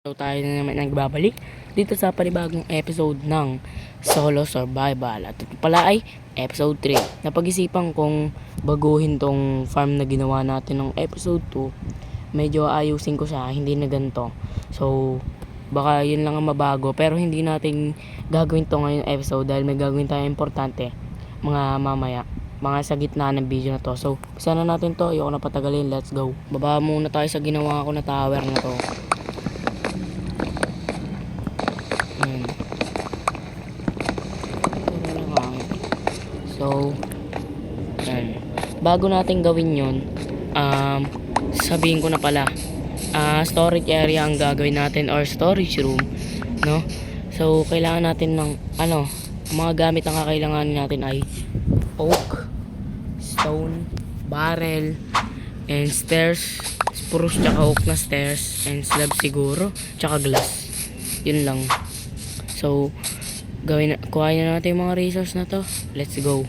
So tayo na naman nagbabalik dito sa panibagong episode ng Solo Survival. At ito pala ay episode 3. Napag-isipan kong baguhin tong farm na ginawa natin ng episode 2. Medyo ayusin ko siya, hindi na ganito. So baka yun lang ang mabago, pero hindi natin gagawin to ngayong episode dahil may gagawin tayong importante mga mamaya, mga sa gitna ng video na to. So sana natin to, ayoko na patagalin, let's go. Baba muna tayo sa ginawa ko na tower na to. So, yan. Bago natin gawin yon, sabihin ko na pala, storage area ang gagawin natin or storage room, no? So, kailangan natin ng, mga gamit na kakailanganin natin ay oak, stone, barrel, and stairs, spruce tsaka oak na stairs, and slab siguro, tsaka glass. Yun lang. So, kuhain na natin yung mga resource na to. Let's go.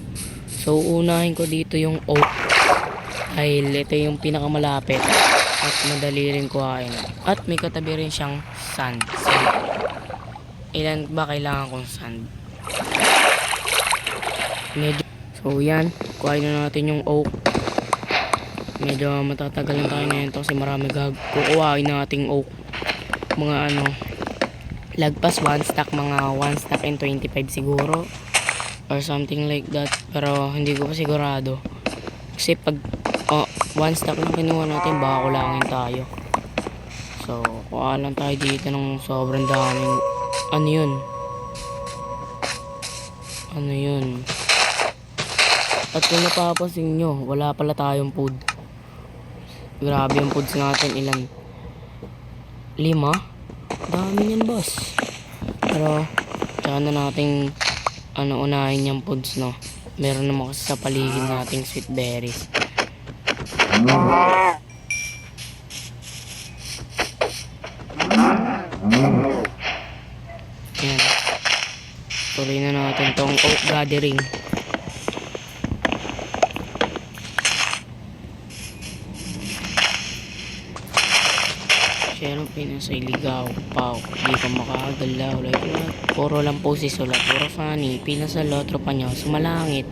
So unahin ko dito yung oak dahil ito yung pinakamalapit at madali rin kuhain. At may katabi rin siyang sand. So, ilan ba kailangan kong sand? So yan, kuhain na natin yung oak. Medyo matatagalan tayo na ito kasi marami kukuhain nating oak. Mga lagpas 1 stack, mga 1 stack and 25 siguro or something like that, pero hindi ko pa sigurado kasi pag 1 stack lang kinuha natin baka kulangin tayo. So kuha lang tayo dito ng sobrang daming ano yun. At kung napapansin nyo, wala pala tayong food. Grabe yung foods natin, ilan? 5? Dami yan, boss. Pero tsaka na nating unahin yung foods, no? Meron naman kasi sa paligid nating sweet berries. Yan. Tuloy na natin tong oak gathering. Pero pinasay ligaw, pao, di pa makagalaw, like what? Puro lang po si Sula, puro funny, pinasalo, tropa nyo, sumalangit.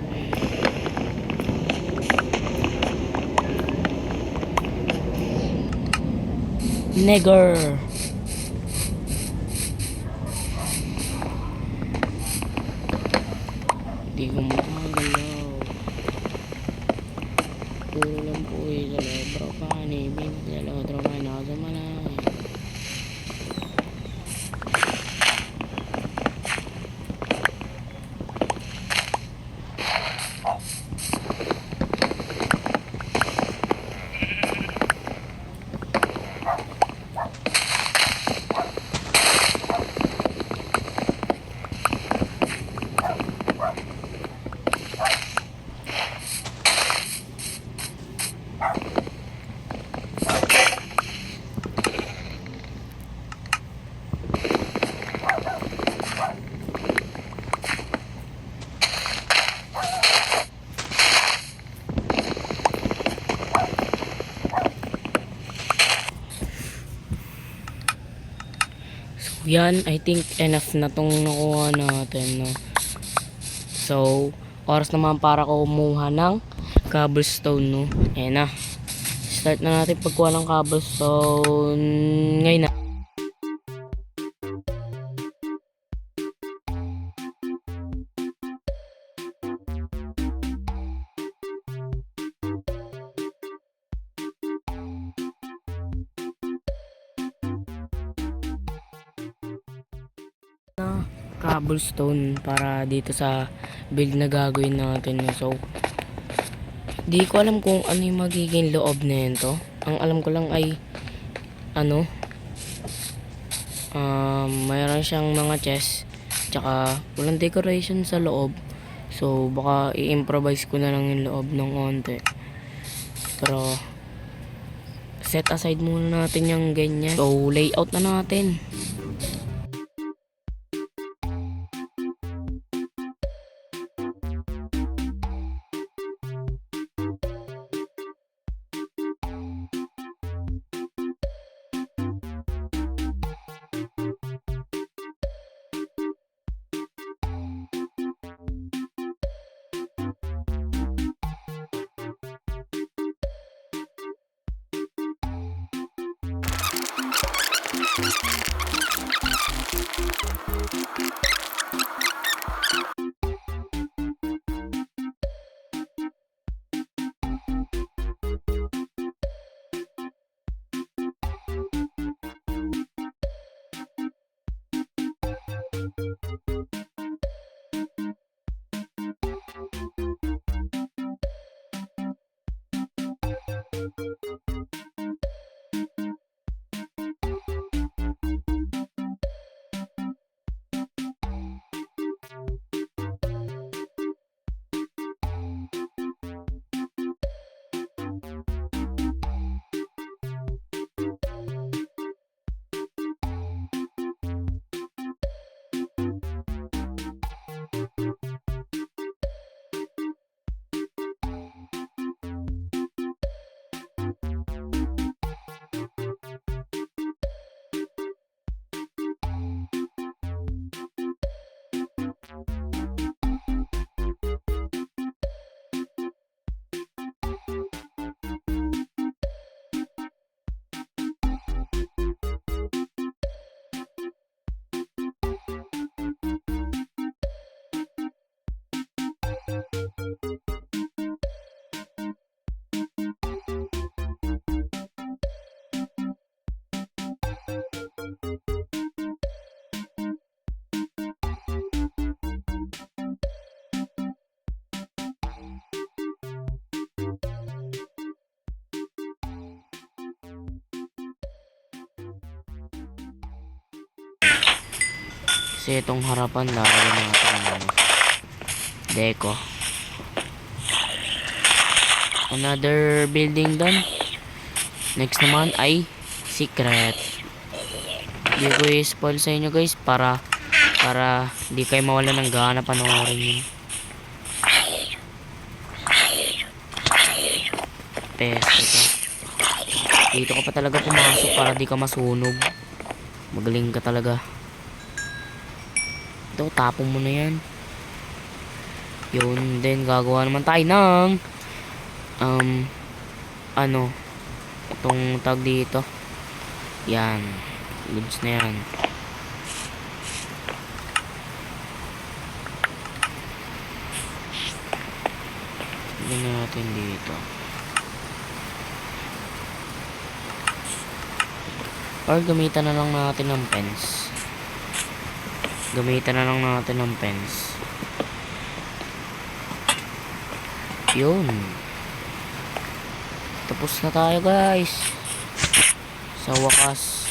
Nigger! Di ko makagalaw. Puro lang po si Sula, puro funny, pinasalo, tropa nyo, sumalangit. Yan, I think enough na tong nakuha natin, no? So, oras naman para kumuha ng cobblestone, no? Ayan na. Start na natin pagkuha ng cobblestone ngayon na. Cobblestone para dito sa build na gagawin natin. So di ko alam kung ano yung magiging loob na ito. Ang alam ko lang ay mayroon siyang mga chest tsaka walang decoration sa loob. So baka i-improvise ko na lang yung loob ng onte, pero set aside muna natin yung ganyan. So layout na natin. Kasi itong harapan lalagyan natin ng ano, deco. Another building doon. Next naman ay secret. Hindi ko i-spoil sa inyo guys para hindi kayo mawala ng gana panoorin yun. Test ito. Dito ka pa talaga pumasok para di ka masunog. Magaling ka talaga. Ito, tapong mo na yan. Yun din, gagawa naman tayo ng ano, itong tag dito. Yan, goods na yan. Tignan natin dito. Or gamitan na lang natin ng pens. Gamitan na lang natin ng pens. Yun. Tapos na tayo guys. Sa wakas.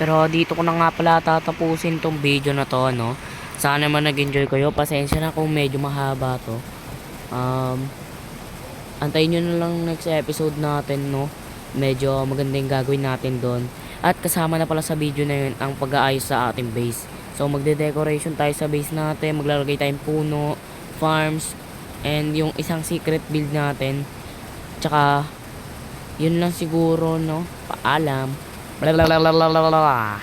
Pero dito ko na nga pala tatapusin tong video na to, no. Sana naman nag-enjoy kayo. Pasensya na kung medyo mahaba to. Antayin nyo na lang next episode natin, no. Medyo maganda yung gagawin natin doon. At kasama na pala sa video na yun ang pag-aayos sa ating base. So magde-decoration tayo sa base natin. Maglalagay tayong puno, farms, and yung isang secret build natin. Tsaka yun lang siguro, no. Paalam. Blablabla.